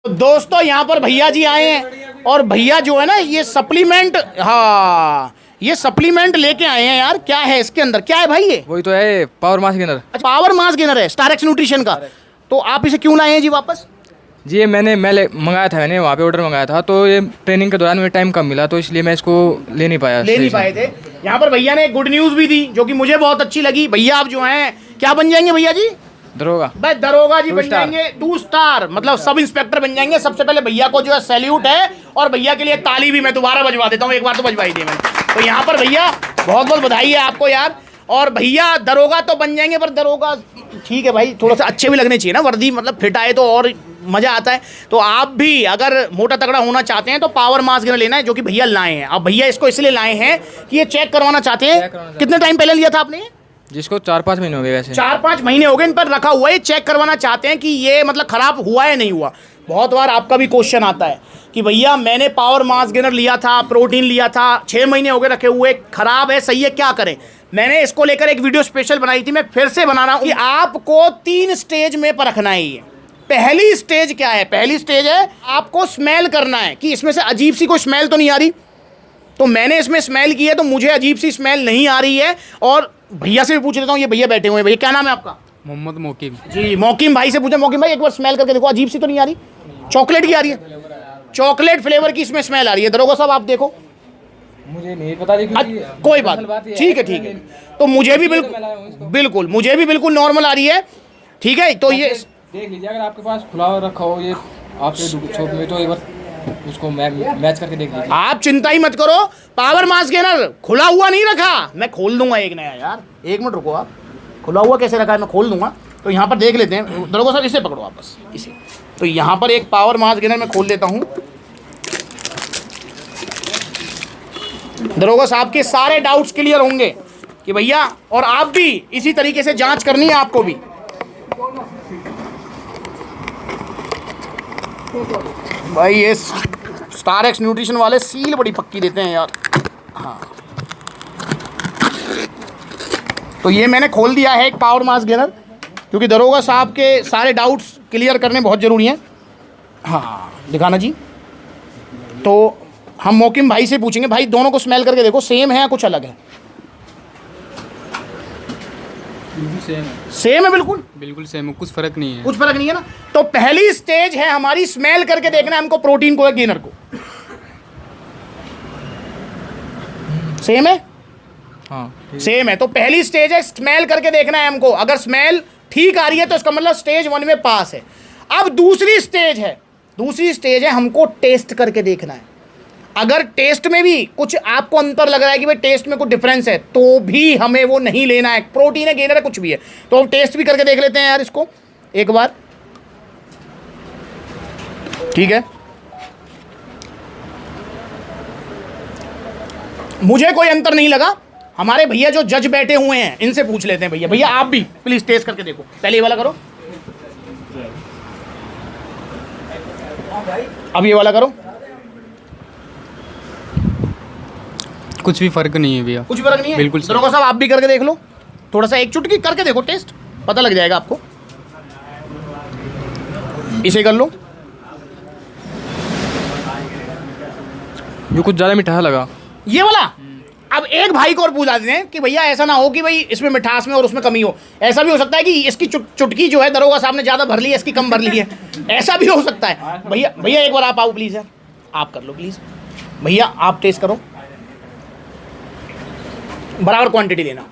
दोस्तों यहाँ पर भैया जी आए हैं और भैया जो है ना ये सप्लीमेंट, हाँ ये सप्लीमेंट लेके आए हैं यार। क्या है इसके अंदर, क्या है भाई ये? वही तो है, पावर मास गेनर। अच्छा, पावर मास गेनर है स्टार एक्स न्यूट्रिशन का। तो आप इसे क्यों लाए हैं जी वापस? जी ये मैं मंगाया था, मैंने वहाँ पे ऑर्डर मंगाया था, तो ये ट्रेनिंग के दौरान मुझे टाइम कम मिला, तो इसलिए मैं इसको ले नहीं पाए थे। यहाँ पर भैया ने एक गुड न्यूज़ भी दी जो कि मुझे बहुत अच्छी लगी। भैया आप जो हैं क्या बन जाएंगे भैया जी? दरोगा। भाई दरोगा जी बन जाएंगे, 2 स्टार मतलब सब इंस्पेक्टर बन जाएंगे। सबसे पहले भैया को जो है सैल्यूट है और भैया के लिए ताली भी मैं दोबारा बजवा देता हूँ, एक बार तो बजवाई दी मैंने। तो यहाँ पर भैया बहुत बहुत बधाई है आपको यार। और भैया दरोगा तो बन जाएंगे, पर दरोगा ठीक है भाई, थोड़ा सा अच्छे भी लगने चाहिए ना, वर्दी मतलब फिट आए तो और मज़ा आता है। तो आप भी अगर मोटा तगड़ा होना चाहते हैं तो पावर मास गेनर लेना है जो कि भैया लाए हैं। अब भैया इसको इसलिए लाए हैं कि ये चेक करवाना चाहते हैं। कितने टाइम पहले लिया था आपने? जिसको 4-5 महीने हो गए, वैसे 4-5 महीने हो गए इन पर रखा हुआ है। चेक करवाना चाहते हैं कि ये मतलब खराब हुआ है नहीं हुआ। बहुत बार आपका भी क्वेश्चन आता है कि भैया मैंने पावर मास गेनर लिया था, प्रोटीन लिया था, 6 महीने हो गए रखे हुए, खराब है, सही है, क्या करें? मैंने इसको लेकर एक वीडियो स्पेशल बनाई थी, मैं फिर से बना रहा हूँ कि आपको 3 स्टेज में परखना है। ये पहली स्टेज क्या है? पहली स्टेज है आपको स्मेल करना है कि इसमें से अजीब सी कोई स्मेल तो नहीं आ रही। तो मैंने इसमें स्मेल की है तो मुझे अजीब सी स्मेल नहीं आ रही है। और भैया से भी पूछ लेता हूँ, ये भैया बैठे हुए हैं, भैया क्या नाम है आपका? मोहम्मद मोकिम जी। मोकिम भाई से पूछा, मोकिम भाई एक बार स्मेल करके देखो, अजीब सी तो नहीं आ रही? चॉकलेट की आ रही है, चॉकलेट फ्लेवर की इसमें स्मेल आ रही है। दरोगा साहब आप देखो, मुझे नहीं पता जी, कोई बात, ठीक है ठीक है। तो मुझे भी बिल्कुल मुझे भी बिल्कुल नॉर्मल आ रही है, ठीक है। तो ये देख लीजिए, अगर आपके पास खुला हुआ रखा हो ये आपके शॉप में, तो एक बार उसको मैच करके देख लीजिए। आप चिंता ही मत करो, पावर मास गेनर खुला हुआ नहीं रखा, मैं खोल दूंगा एक नया यार। 1 मिनट रुको, आप खुला हुआ कैसे रखा है, मैं खोल दूंगा। तो यहाँ पर देख लेते हैं, दरोगा साहब इसे पकड़ो आप बस, इसे। तो यहाँ पर एक पावर मास गेनर मैं खोल देता हूँ। दरोगा साहब के सारे डाउट्स क्लियर होंगे कि भैया, और आप भी इसी तरीके से जांच करनी है आपको भी। भाई ये स्टार एक्स न्यूट्रिशन वाले सील बड़ी पक्की देते हैं यार। हाँ, तो ये मैंने खोल दिया है एक पावर मास गेनर, क्योंकि दरोगा साहब के सारे डाउट्स क्लियर करने बहुत ज़रूरी हैं। हाँ दिखाना जी। तो हम मोकिम भाई से पूछेंगे, भाई दोनों को स्मेल करके देखो, सेम है या कुछ अलग है? सेम है, बिल्कुल सेम है, कुछ फर्क नहीं है। कुछ फर्क नहीं है ना। तो पहली स्टेज है हमारी स्मेल करके देखना है हमको, प्रोटीन को या गेनर को। सेम है, हाँ सेम है। तो पहली स्टेज है स्मेल करके देखना है हमको, अगर स्मेल ठीक आ रही है तो इसका मतलब स्टेज 1 में पास है। अब दूसरी स्टेज है हमको टेस्ट करके देखना है। अगर टेस्ट में भी कुछ आपको अंतर लग रहा है कि भाई टेस्ट में कुछ डिफरेंस है, तो भी हमें वो नहीं लेना है। प्रोटीन है, गेनर है, कुछ भी है, तो हम टेस्ट भी करके देख लेते हैं यार इसको एक बार, ठीक है। मुझे कोई अंतर नहीं लगा, हमारे भैया जो जज बैठे हुए हैं इनसे पूछ लेते हैं। भैया आप भी प्लीज टेस्ट करके देखो, पहले ये वाला करो, अब ये वाला करो। कुछ भी फर्क नहीं है भैया, कुछ फर्क नहीं है, बिल्कुल। दरोगा साहब आप भी करके देख लो, थोड़ा सा एक चुटकी करके देखो, टेस्ट पता लग जाएगा आपको। इसे कर लो, जो कुछ ज़्यादा मिठास लगा ये वाला। अब एक भाई को और पूछा देते हैं कि भैया ऐसा ना हो कि भाई इसमें मिठास में और उसमें कमी हो। ऐसा भी हो सकता है कि इसकी चुटकी जो है दरोगा साहब ने ज़्यादा भर ली है, इसकी कम भर ली है, ऐसा भी हो सकता है। भैया एक बार आप आओ प्लीज़ यार, आप कर लो प्लीज़। भैया आप टेस्ट करो, बराबर क्वांटिटी लेना।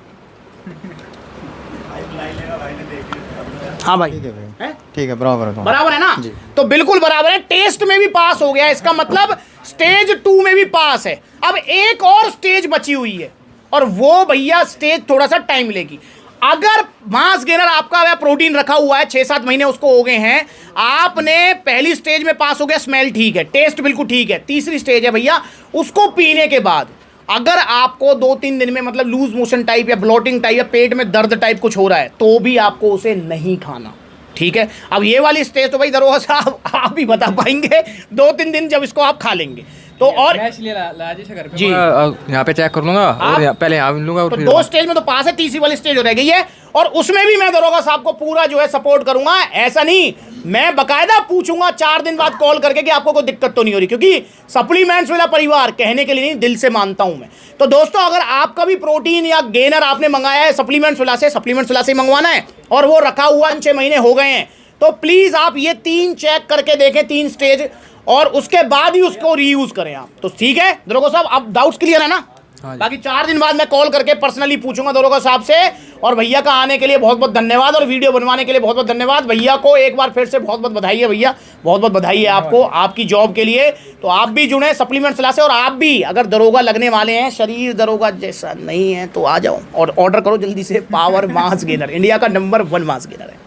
हाँ भाई ठीक है, बराबर है ना? तो बिल्कुल बराबर है, टेस्ट में भी पास हो गया, इसका मतलब स्टेज 2 में भी पास है। अब एक और स्टेज बची हुई है, और वो भैया स्टेज थोड़ा सा टाइम लेगी। अगर मास गेनर आपका या प्रोटीन रखा हुआ है 6-7 महीने उसको हो गए हैं, आपने पहली स्टेज में पास हो गया, स्मेल ठीक है, टेस्ट बिल्कुल ठीक है। तीसरी स्टेज है भैया, उसको पीने के बाद अगर आपको 2-3 दिन में मतलब लूज मोशन टाइप या ब्लोटिंग टाइप या पेट में दर्द टाइप कुछ हो रहा है, तो भी आपको उसे नहीं खाना, ठीक है। अब ये वाली स्टेज तो भाई दरोगा साहब आप भी बता पाएंगे 2-3 दिन जब इसको आप खा लेंगे। तो और मैं इसलिए लाजी से घर पे जी। यहाँ पे चेक कर लूंगा और पहले यहाँ भी लूंगा और तो फिर 2 स्टेज में तो पास है, तीसरी वाली स्टेज रह गई है और उसमें भी मैं दरोगा साहब को पूरा जो है सपोर्ट करूंगा। ऐसा नहीं, मैं बकायदा पूछूंगा 4 दिन बाद कॉल करके कि आपको कोई दिक्कत तो नहीं हो रही, क्योंकि सप्लीमेंट्स वाला परिवार कहने के लिए नहीं, दिल से मानता हूं मैं। तो दोस्तों अगर आपका भी प्रोटीन या गेनर आपने मंगाया है सप्लीमेंट्स वाला से मंगवाना है और वो रखा हुआ 6 महीने हो गए हैं, तो प्लीज आप ये 3 चेक करके देखें, 3 स्टेज, और उसके बाद ही उसको रीयूज करें आप। तो ठीक है दरोगा साहब, आप डाउट्स क्लियर है ना? हाँ जी। बाकी 4 दिन बाद मैं कॉल करके पर्सनली पूछूंगा दरोगा साहब से। और भैया का आने के लिए बहुत बहुत धन्यवाद और वीडियो बनवाने के लिए बहुत बहुत धन्यवाद। भैया को एक बार फिर से बहुत बहुत बधाई है भैया, बहुत बहुत बधाई है आपको आपकी जॉब के लिए। तो आप भी जुड़े सप्लीमेंट सलाह से, और आप भी अगर दरोगा लगने वाले हैं, शरीर दरोगा जैसा नहीं है तो आ जाओ और ऑर्डर करो जल्दी से। पावर मास गेनर इंडिया का नंबर 1 मास गेनर है।